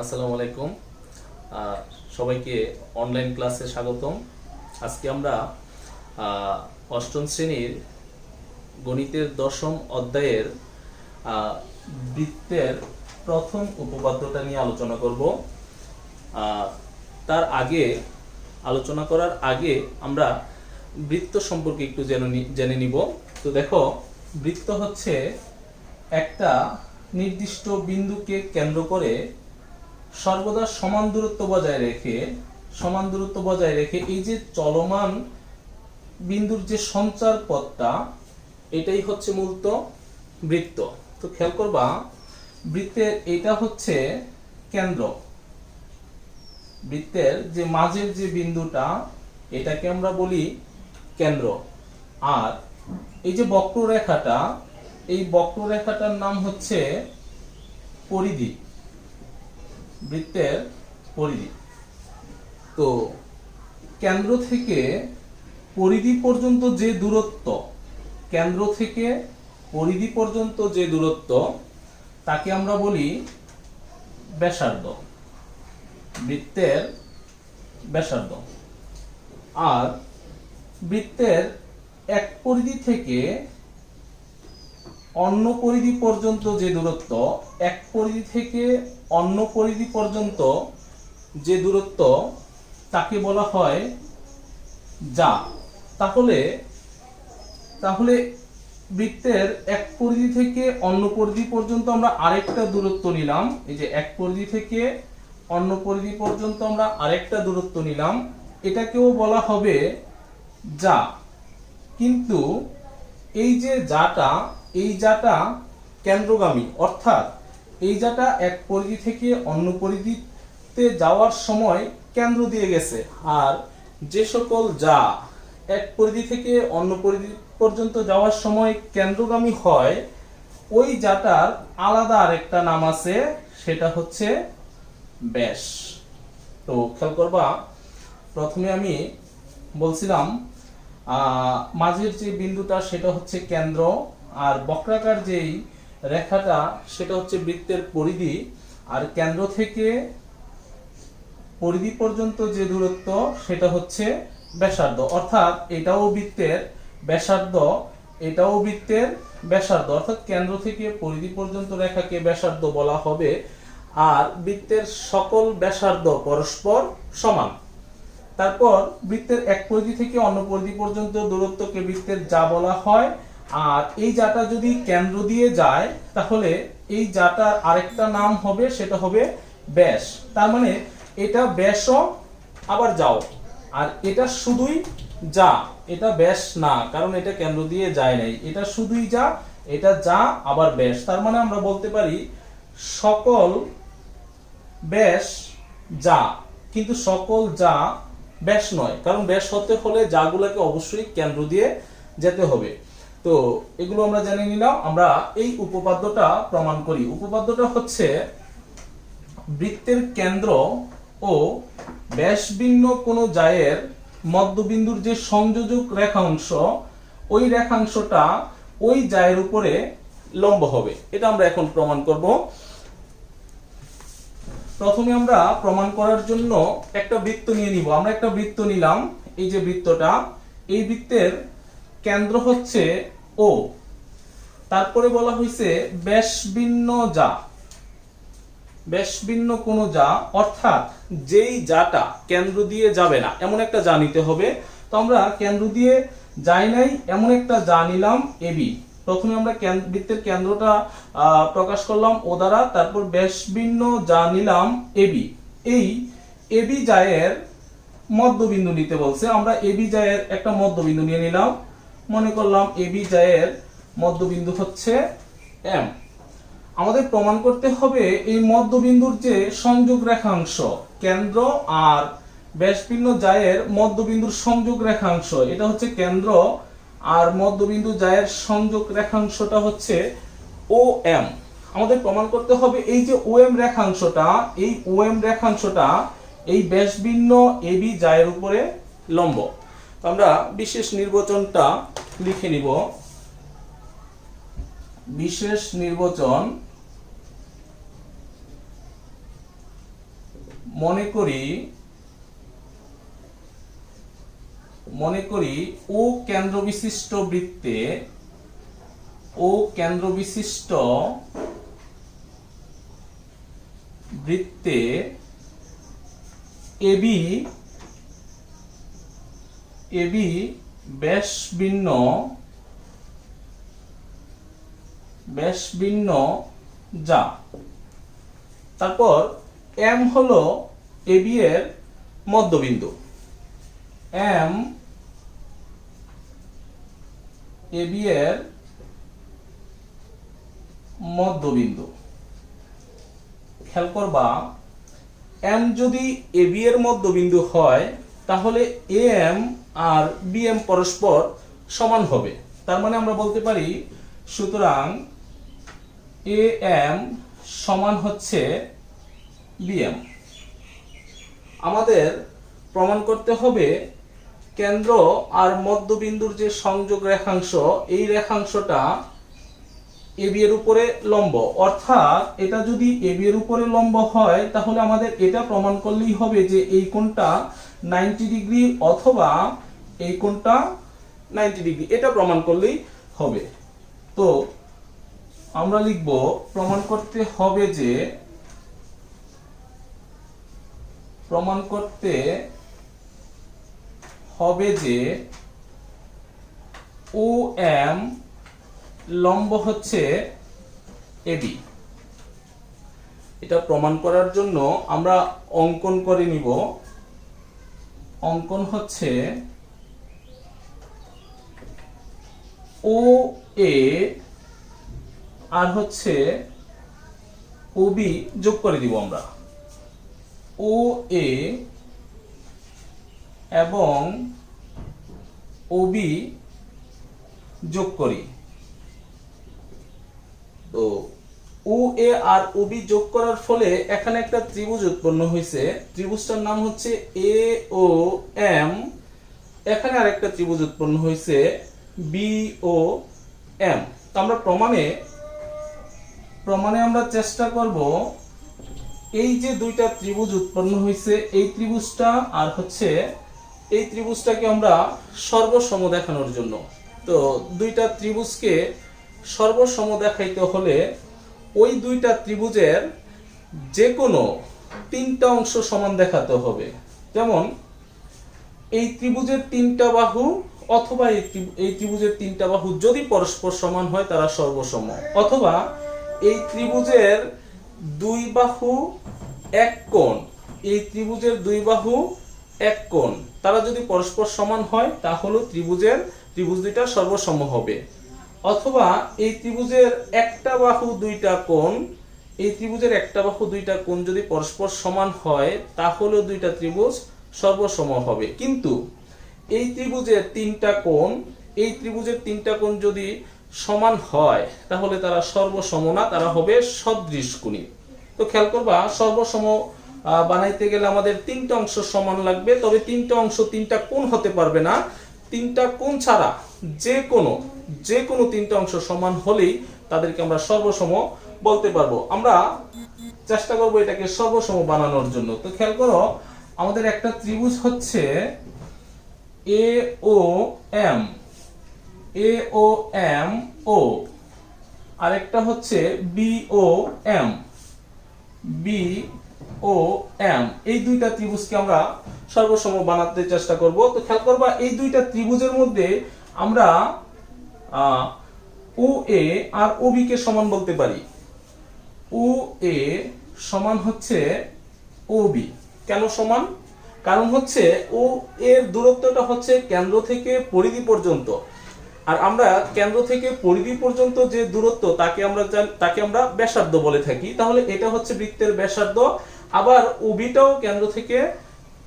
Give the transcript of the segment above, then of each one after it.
আসসালামু আলাইকুম। সবাইকে অনলাইন ক্লাসে স্বাগতম। আজকে আমরা অষ্টম শ্রেণীর গণিতের দশম অধ্যায়ের বৃত্তের প্রথম উপপাদ্যটা নিয়ে আলোচনা করব। তার আগে আলোচনা করার আগে আমরা বৃত্ত সম্পর্কে একটু জেনে নিব। তো দেখো, বৃত্ত হচ্ছে একটা নির্দিষ্ট বিন্দুকে কেন্দ্র করে সর্বদা সমান দূরত্ব বজায় রেখে এই যে চলমান বিন্দুর যে সঞ্চার পথটা, এটাই হচ্ছে মূলত বৃত্ত। তো খেয়াল করবা, বৃত্তের এটা হচ্ছে কেন্দ্র, বৃত্তের যে মাঝের যে বিন্দুটা এটাকে আমরা বলি কেন্দ্র। আর এই যে বক্ররেখাটা, এই বক্ররেখাটার নাম হচ্ছে পরিধি, বৃত্তের পরিধি। তো কেন্দ্র থেকে পরিধি পর্যন্ত যে দূরত্ব, কেন্দ্র থেকে পরিধি পর্যন্ত যে দূরত্ব, তাকে আমরা বলি ব্যাসার্ধ, বৃত্তের ব্যাসার্ধ। আর বৃত্তের এক পরিধি থেকে অন্য পরিধি পর্যন্ত যে দূরত্ব, এক পরিধি থেকে অন্য পরিধি পর্যন্ত যে দূরত্ব, তাকে বলা হয় যা। তাহলে বৃত্তের এক পরিধি থেকে অন্য পরিধি পর্যন্ত আমরা আরেকটা দূরত্ব নিলাম। এই যে এক পরিধি থেকে অন্য পরিধি পর্যন্ত আমরা আরেকটা দূরত্ব নিলাম, এটাকেও বলা হবে যা। কিন্তু এই যে যাটা, এই যাটা কেন্দ্রগামী, অর্থাৎ এই যাটা এক পরিধি থেকে অন্য পরিধিতে যাওয়ার সময় কেন্দ্র দিয়ে গেছে। আর যে সকল যা এক পরিধি থেকে অন্য পরিধি পর্যন্ত যাওয়ার সময় কেন্দ্রগামী হয়, ওই যাটার আলাদা আরেকটা নাম আছে, সেটা হচ্ছে ব্যাস। তো খেয়াল করবা, প্রথমে আমি বলছিলাম মাঝের যে বিন্দুটা সেটা হচ্ছে কেন্দ্র, আর বক্রাকার যেই রেখাটা সেটা হচ্ছে বৃত্তের পরিধি। আর কেন্দ্র থেকে পরিধি পর্যন্ত যে দূরত্ব সেটা হচ্ছে ব্যাসার্ধ, অর্থাৎ এটাও বৃত্তের ব্যাসার্ধ, এটাও বৃত্তের ব্যাসার্ধ, অর্থাৎ কেন্দ্র থেকে পরিধি পর্যন্ত রেখাকে ব্যাসার্ধ বলা হবে। আর বৃত্তের সকল ব্যাসার্ধ পরস্পর সমান। তারপর বৃত্তের এক পরিধি থেকে অন্য পরিধি পর্যন্ত দূরত্বকে বৃত্তের যা বলা হয়। আর এই যাটা যদি কেন্দ্র দিয়ে যায়, তাহলে এই যাটার আরেকটা নাম হবে, সেটা হবে ব্যাস। তার মানে এটা ব্যাসও আবার যাও, আর এটা শুধুই যা, এটা ব্যাস না, কারণ এটা কেন্দ্র দিয়ে যায় নাই, এটা শুধুই যা, এটা যা আবার ব্যাস। তার মানে আমরা বলতে পারি সকল ব্যাস যা, কিন্তু সকল যা ব্যাস নয়, কারণ ব্যাস হতে হলে যাগুলোকে অবশ্যই কেন্দ্র দিয়ে যেতে হবে। তো এগুলো আমরা জেনে নিলাম। আমরা এই উপপাদ্যটা প্রমাণ করি। উপপাদ্যটা হচ্ছে, বৃত্তের কেন্দ্র ও ব্যাস ভিন্ন কোন জায়ের মধ্যবিন্দুর যে সংযোজক রেখাংশ, ওই রেখাংশটা ওই জায়ের উপরে লম্ব হবে। এটা আমরা এখন প্রমাণ করব। প্রথমে আমরা প্রমাণ করার জন্য একটা বৃত্ত নিয়ে নিব। আমরা একটা বৃত্ত নিলাম, এই যে বৃত্তটা, এই বৃত্তের কেন্দ্র হচ্ছে ও। তারপরে বলা হয়েছে ব্যাস ভিন্ন যা, ব্যাস ভিন্ন কোন যা, অর্থাৎ যেই যাটা কেন্দ্র দিয়ে যাবে না এমন একটা যা নিতে হবে। তো আমরা কেন্দ্র দিয়ে যাই নাই এমন একটা যা নিলাম, এবি। প্রথমে আমরা বৃত্তের কেন্দ্রটা প্রকাশ করলাম ও দ্বারা, তারপর ব্যাস ভিন্ন যা নিলাম এবি। এই এবি জায়ের মধ্যবিন্দু নিতে বলছে, আমরা এবি জায়ের একটা মধ্যবিন্দু নিয়ে নিলাম। মনে করলাম এবি জায়ের মধ্যবিন্দু হচ্ছে এম। আমাদের প্রমাণ করতে হবে এই মধ্যবিন্দুর যে সংযোগ রেখাংশ, কেন্দ্র আর ব্যাসভিন্ন জায়ের মধ্যবিন্দুর সংযোগ রেখাংশ, এটা হচ্ছে কেন্দ্র, আর মধ্যবিন্দু জায়ের সংযোগ রেখাংশটা হচ্ছে ও এম। আমাদের প্রমাণ করতে হবে এই যে ও এম রেখাংশটা, এই ও এম রেখাংশটা এই ব্যাসভিন্ন এবি জায়ের উপরে লম্ব। তো আমরা বিশেষ নির্বাচনটা লিখে নিব। বিশেষ নির্বাচন মনে করি ও কেন্দ্র বিশিষ্ট বৃত্তে এবি ব্যাস ভিন্ন যা। তারপর এম হলো এবি এর মধ্যবিন্দু, এম এবি এর মধ্যবিন্দু। খেয়াল করবা, এম যদি এবি এর মধ্যবিন্দু হয় তাহলে এম আর বিএম পরস্পর সমান হবে। তার মানে আমরা বলতে পারি সুতরাং এ এম সমান হচ্ছে বিএম। আমাদের প্রমাণ করতে হবে কেন্দ্র আর মধ্যবিন্দুর যে সংযোগ রেখাংশ, এই রেখাংশটা এবি এর উপরে লম্ব। অর্থাৎ এটা যদি এবি এর উপরে লম্ব হয় তাহলে আমাদের এটা প্রমাণ করলেই হবে যে এই কোণটা 90 ডিগ্রি অথবা এই কোণটা 90 ডিগ্রি, এটা প্রমাণ করলেই হবে। তো আমরা লিখব প্রমাণ করতে হবে যে ও এম লম্ব হচ্ছে এবি। এটা প্রমাণ করার জন্য আমরা অঙ্কন করে নিব। অঙ্কন হচ্ছে ও এ আর হচ্ছে ওবি যোগ করে দিব আমরা। ও এ এবং ওবি যোগ করি। তো ও এ আর ওবি যোগ করার ফলে এখানে একটা ত্রিভুজ উৎপন্ন হয়েছে। ত্রিভুজটার নাম হচ্ছে এ ও এম। এখানে আরেকটা ত্রিভুজ উৎপন্ন হয়েছে বি ও এম। তো আমরা প্রমাণে আমরা চেষ্টা করব এই যে দুইটা ত্রিভুজ উৎপন্ন হয়েছে, এই ত্রিভুজটা আর হচ্ছে এই ত্রিভুজটাকে আমরা সর্বসম দেখানোর জন্য। তো দুইটা ত্রিভুজকে সর্বসম দেখাইতে হলে ওই দুইটা ত্রিভুজের যে কোনো তিনটা অংশ সমান দেখাতে হবে। যেমন এই ত্রিভুজের তিনটা বাহু অথবা এই ত্রিভুজের তিনটা বাহু যদি পরস্পর সমান হয় তারা সর্বসম, অথবা এই ত্রিভুজের দুই বাহু এক কোণ, এই ত্রিভুজের দুই বাহু এক কোণ, তারা যদি পরস্পর সমান হয় তাহলে ত্রিভুজ দুইটা সর্বসম হবে। অথবা এই ত্রিভুজের একটা বাহু দুইটা কোণ, এই ত্রিভুজের একটা বাহু দুইটা কোণ যদি পরস্পর সমান হয় তাহলে দুইটা ত্রিভুজ সর্বসম হবে। কিন্তু এই ত্রিভুজের তিনটা কোণ, এই ত্রিভুজের তিনটা কোণ যদি সমান হয় তাহলে তারা সর্বসম না, তারা হবে সদৃশকোণী। তো খেয়াল করবা, সর্বসম বানাইতে গেলে আমাদের তিনটা অংশ সমান লাগবে। তবে তিনটা অংশ তিনটা কোণ হতে পারবে না। তিনটা কোণ ছাড়া যে কোনো তিনটা অংশ সমান হলেই তাদেরকে আমরা সর্বসম বলতে পারবো। আমরা চেষ্টা করব এটাকে সর্বসম বানানোর জন্য। তো খেয়াল করো, আমাদের একটা ত্রিভুজ হচ্ছে এ ও এম ও, আরেকটা হচ্ছে বি ও এম। এই দুইটা ত্রিভুজকে আমরা সর্বসম বানাতে চেষ্টা করব। তো খেয়াল করবা, এই দুইটা ত্রিভুজের মধ্যে আমরা ও এ আর ও বি কে সমান বলতে পারি। ও এ সমান হচ্ছে ও বি। কেন সমান? কারণ হচ্ছে ও এর দূরত্বটা হচ্ছে কেন্দ্র থেকে পরিধি পর্যন্ত, আর আমরা কেন্দ্র থেকে পরিধি পর্যন্ত যে দূরত্ব তাকে আমরা ব্যাসার্ধ বলে থাকি। তাহলে এটা হচ্ছে বৃত্তের ব্যাসার্ধ। আবার ওবিটাও কেন্দ্র থেকে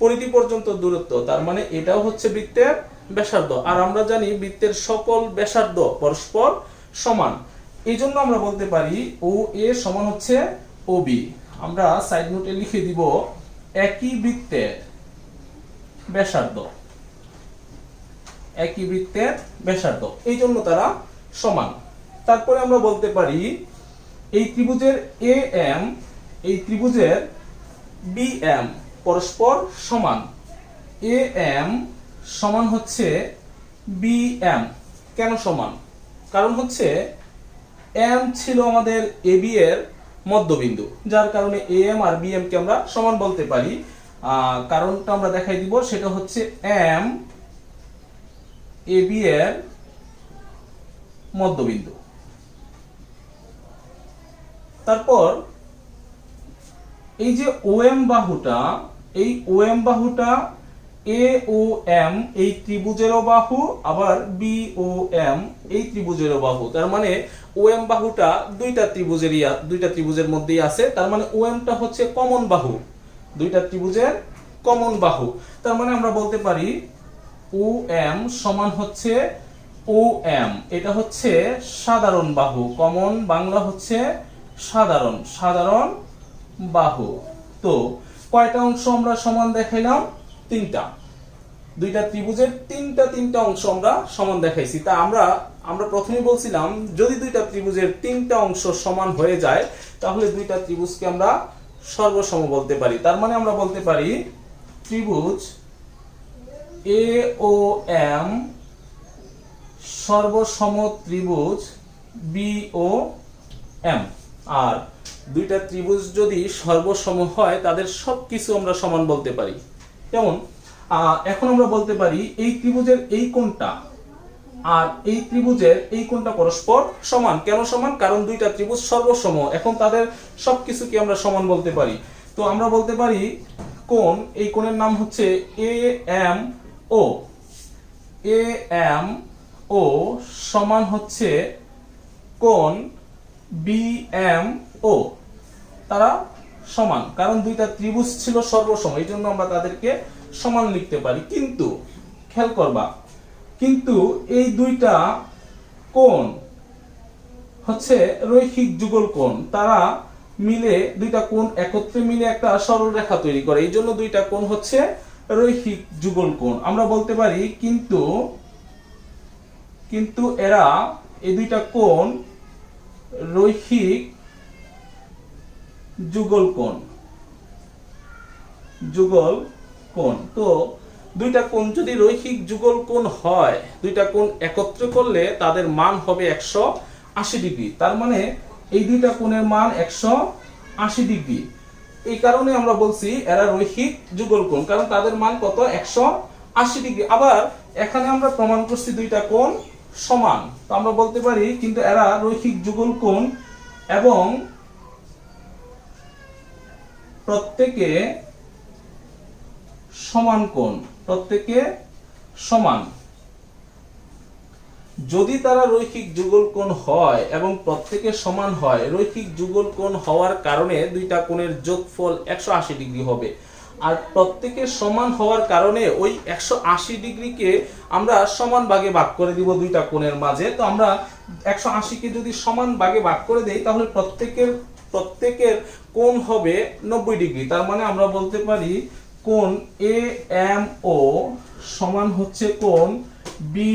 পরিধি পর্যন্ত দূরত্ব, তার মানে এটাও হচ্ছে বৃত্তের ব্যাসার্ধ। আর আমরা জানি বৃত্তের সকল ব্যাসার্ধ পরস্পর সমান। এই জন্য আমরা বলতে পারি ও এ সমান হচ্ছে ও বি। আমরা সাইড নোটে লিখে দিব একই বৃত্তের ব্যাসার্ধ, একই বৃত্তের ব্যাসার্ধ, এই জন্য তারা সমান। তারপরে আমরা বলতে পারি এই ত্রিভুজের এ এম, এই ত্রিভুজের বি এম পরস্পর সমান। এ এম সমান হচ্ছে বি এম। কেন সমান? কারণ হচ্ছে এম ছিল আমাদের এ বি এর মধ্যবিন্দু, যার কারণে এ এম আর বি এম কে আমরা সমান বলতে পারি। কারণটা আমরা দেখাই দিব, সেটা হচ্ছে এম এ বি এর মধ্যবিন্দু। তারপর এই যে ওএম বাহুটা, এই ওএম বাহুটা এ ও এম এই ত্রিভুজেরও বাহু, আবার বি ও এম এই ত্রিভুজেরও বাহু। তার মানে ওএম বাহুটা দুইটা ত্রিভুজের মধ্যেই আছে। তার মানে ওএমটা হচ্ছে কমন বাহু, দুইটা ত্রিভুজের কমন বাহু। তার মানে আমরা বলতে পারি ও এম সমান হচ্ছে ও এম, এটা হচ্ছে সাধারণ বাহু। কমন বাংলা হচ্ছে সাধারণ, সাধারণ বাহু। তো কয়টা অংশ আমরা সমান দেখাইলাম? তিনটা। দুইটা ত্রিভুজের তিনটা অংশ আমরা সমান দেখাইছি। তা আমরা প্রথমেই বলছিলাম যদি দুইটা ত্রিভুজের তিনটা অংশ সমান হয়ে যায় তাহলে দুইটা ত্রিভুজকে আমরা সর্বসম বলতে পারি। তার মানে আমরা বলতে পারি ত্রিভুজ এ ও এম সর্বসম ত্রিভুজ বি ও এম। আর দুইটা ত্রিভুজ যদি সর্বসম হয় তাদের সবকিছু আমরা সমান বলতে পারি। যেমন এখন আমরা বলতে পারি এই ত্রিভুজের এই কোণটা আর এই ত্রিভুজের এই কোণটা পরস্পর সমান। কেন সমান? কারণ দুইটা ত্রিভুজ সর্বসম, এখন তাদের সবকিছুকে আমরা সমান বলতে পারি। তো আমরা বলতে পারি কোণ, এই কোণের নাম হচ্ছে A M O. A M O সমান হচ্ছে কোণ বি এম ও। তারা সমান কারণ দুইটা ত্রিভুজ ছিল সর্বসম, এই জন্য আমরা তাদেরকে সমান লিখতে পারি। কিন্তু খেয়াল করবা, কিন্তু এই দুইটা কোণ হচ্ছে রৈখিক যুগল কোণ। তারা মিলে, দুইটা কোণ একত্রে মিলে একটা সরল রেখা তৈরি করে, এই জন্য দুইটা কোণ হচ্ছে রৈখিক যুগল কোণ। আমরা বলতে পারি কিন্তু এরা, এই দুইটা কোণ রৈখিক যুগল কোণ। যুগল কোণ। তো দুইটা কোণ যদি রৈখিক যুগল কোণ হয়, দুইটা কোণ একত্র করলে তাদের মান হবে 180 ডিগ্রি। তার মানে এই দুইটা কোণের মান 180 ডিগ্রি। এই কারণে আমরা বলছি এরা রৈখিক যুগল কোণ, কারণ তাদের মান কত? 180 ডিগ্রি। আবার এখানে আমরা প্রমাণ করছি দুইটা কোণ সমান, তো আমরা বলতে পারি কিন্তু এরা রৈখিক যুগল কোণ এবং প্রত্যেকে সমান কোণ, প্রত্যেকে সমান। যদি তারা রৈখিক যুগল কোণ হয় এবং প্রত্যেকে সমান হয়, রৈখিক যুগল কোণ হওয়ার কারণে দুইটা কোণের যোগফল 180 ডিগ্রি হবে। আর প্রত্যেকে সমান হওয়ার কারণে ওই 180 ডিগ্রিকে আমরা সমান ভাগে ভাগ করে দিব দুইটা কোণের মাঝে। তো আমরা 180 কে যদি সমান ভাগে ভাগ করে দেই তাহলে প্রত্যেকের কোণ হবে 90 ডিগ্রি। তার মানে আমরা বলতে পারি কোণ এ এম ও সমান হচ্ছে কোণ বি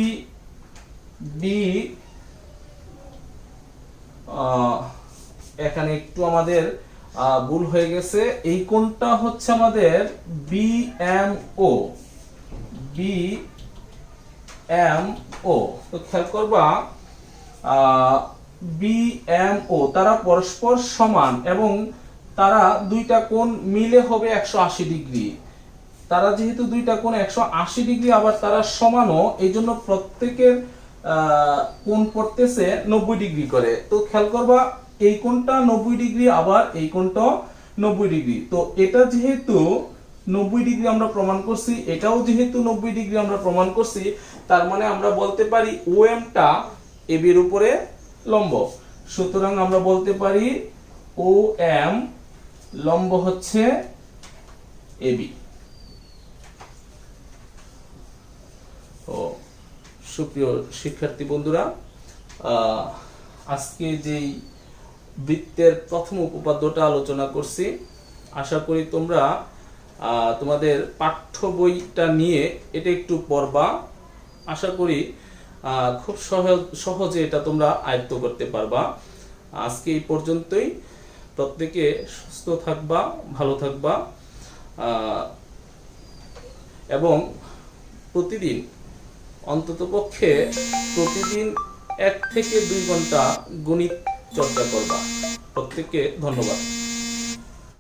বি। এখানে একটু আমাদের ভুল হয়ে গেছে, এই কোণটা হচ্ছে আমাদের B M O. B M O. তো খেয়াল করবা বি এম ও তারা পরস্পর সমান এবং তারা দুইটা কোণ মিলে হবে 180 ডিগ্রি। তারা যেহেতু দুইটা কোণ 180 ডিগ্রি আবার তারা সমানও, এই জন্য প্রত্যেকের কোণ পড়তেছে 90 ডিগ্রি করে। তো খেয়াল করবা এই কোণটা 90 ডিগ্রি, আবার এই কোণটা 90 ডিগ্রি। তো এটা যেহেতু 90 ডিগ্রি আমরা প্রমাণ করছি, এটাও যেহেতু 90 ডিগ্রি আমরা প্রমাণ করছি, তার মানে আমরা বলতে পারি OM টা AB এর উপরে লম্ব। সুতরাং আমরা বলতে পারি OM লম্ব হচ্ছে AB। তো সুপ্রিয় শিক্ষার্থী বন্ধুরা, আজকে যেই বৃত্তের প্রথম উপপাদ্যটা আলোচনা করছি, আশা করি তোমরা তোমাদের পাঠ্য বইটা নিয়ে এটা একটু পড়বা। আশা করি খুব সহজে এটা তোমরা আয়ত্ত করতে পারবা। আজকে এই পর্যন্তই। প্রত্যেকে সুস্থ থাকবা, ভালো থাকবা, এবং প্রতিদিন অন্ততপক্ষে প্রতিদিন 1 থেকে 2 ঘন্টা গণিত চর্চা করবা। প্রত্যেককে ধন্যবাদ।